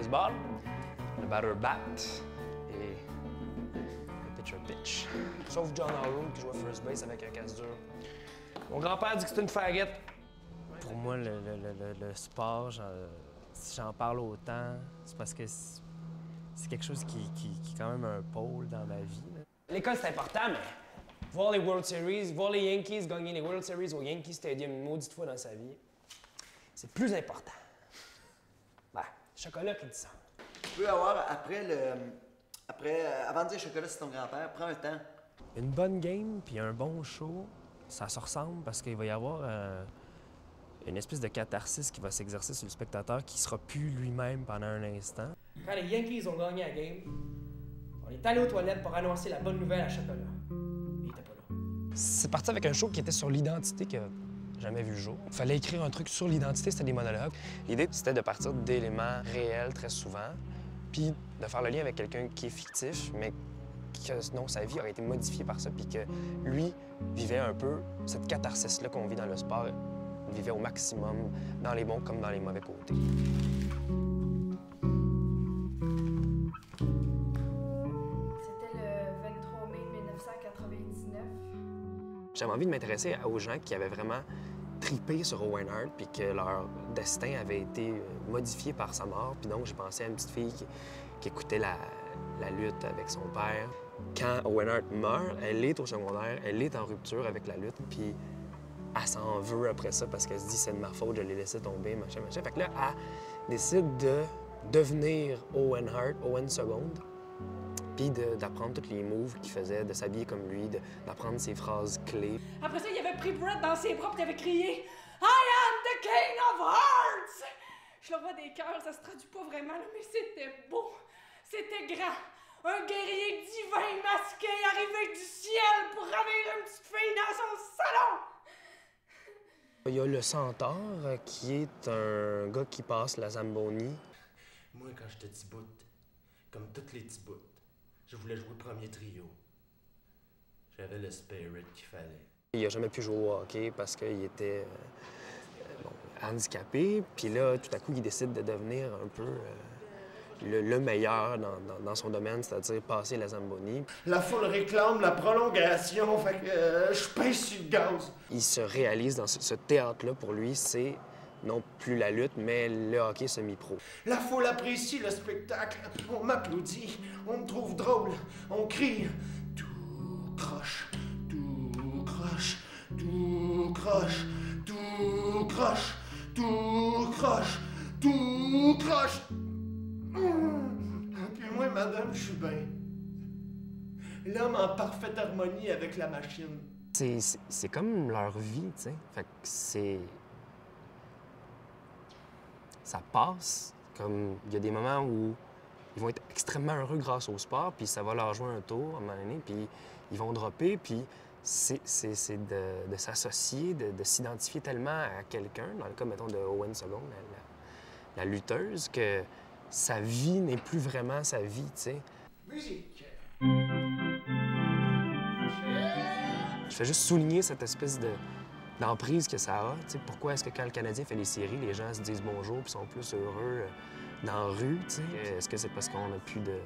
baseball, le batter bat et le pitcher pitch. Sauf John Harrow qui jouait first base avec un casse dur. Mon grand-père dit que c'est une faguette. Pour moi, le sport, si j'en parle autant, c'est parce que c'est quelque chose qui est quand même un pôle dans ma vie. L'école, c'est important, mais voir les World Series, voir les Yankees gagner les World Series au Yankee Stadium une maudite fois dans sa vie, c'est plus important. Ben, Chocolat qui dit ça. Tu peux avoir, avant de dire Chocolat, c'est ton grand-père, prends un temps. Une bonne game puis un bon show, ça se ressemble parce qu'il va y avoir une espèce de catharsis qui va s'exercer sur le spectateur qui sera plus lui-même pendant un instant. Quand les Yankees ont gagné la game, on est allé aux toilettes pour annoncer la bonne nouvelle à Chocolat. Il était pas là. C'est parti avec un show qui était sur l'identité qui a jamais vu le jour. Il fallait écrire un truc sur l'identité, c'était des monologues. L'idée, c'était de partir d'éléments réels très souvent, puis de faire le lien avec quelqu'un qui est fictif, mais que non, sa vie aurait été modifiée par ça, puis que lui vivait un peu cette catharsis-là qu'on vit dans le sport, vivait au maximum, dans les bons comme dans les mauvais côtés. C'était le 23 mai 1999. J'avais envie de m'intéresser aux gens qui avaient vraiment tripé sur Owen Hart puis que leur destin avait été modifié par sa mort. Puis donc, j'ai pensé à une petite fille qui écoutait la lutte avec son père. Quand Owen Hart meurt, elle est au secondaire, elle est en rupture avec la lutte, puis elle s'en veut après ça parce qu'elle se dit « c'est de ma faute, je l'ai laissé tomber, machin, machin ». Fait que là, elle décide de devenir Owen Hart, Owen Seconde, puis d'apprendre tous les moves qu'il faisait, de s'habiller comme lui, d'apprendre ses phrases clés. Après ça, il avait pris Brett dans ses bras et il avait crié « I am the King of Hearts !» Je le vois des cœurs, ça se traduit pas vraiment, là, mais c'était beau, c'était grand. Un guerrier divin masqué arrivé du ciel pour ravir une petite fille dans son salon! Il y a le Centaure, qui est un gars qui passe la Zamboni. Moi, quand j'étais petit bout, comme tous les petits bouts, je voulais jouer premier trio. J'avais le spirit qu'il fallait. Il n'a jamais pu jouer au hockey parce qu'il était handicapé. Puis là, tout à coup, il décide de devenir un peu le meilleur dans son domaine, c'est-à-dire passer la Zamboni. La foule réclame la prolongation, fait que je pèse sur le gaz. Il se réalise dans ce théâtre-là, pour lui, c'est non plus la lutte, mais le hockey semi-pro. La foule apprécie le spectacle. On m'applaudit, on me trouve drôle, on crie. Tout croche, tout croche, tout croche, tout croche, tout croche, tout croche. Puis moi, madame, je suis bien. L'homme en parfaite harmonie avec la machine. C'est comme leur vie, tu sais. Fait que c'est... Ça passe. Comme il y a des moments où ils vont être extrêmement heureux grâce au sport, puis ça va leur jouer un tour à un moment donné, puis ils vont dropper, puis c'est de s'associer, de s'identifier tellement à quelqu'un, dans le cas, mettons, de Owen Seconde, la lutteuse, que sa vie n'est plus vraiment sa vie, tu sais. Musique! Je fais juste souligner cette espèce d'emprise que ça a. T'sais, pourquoi est-ce que quand le Canadien fait les séries, les gens se disent bonjour puis sont plus heureux dans la rue? T'sais? Est-ce que c'est parce qu'on n'a plus de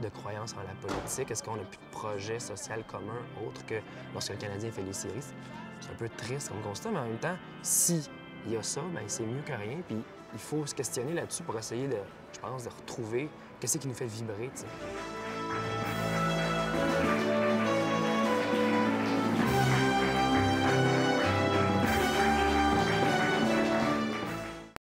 croyance en la politique? Est-ce qu'on n'a plus de projet social commun autre que lorsque le Canadien fait les séries? C'est un peu triste comme constat, mais en même temps, si il y a ça, bien, c'est mieux que rien. Puis il faut se questionner là-dessus pour essayer je pense, de retrouver qu'est-ce qui nous fait vibrer. T'sais.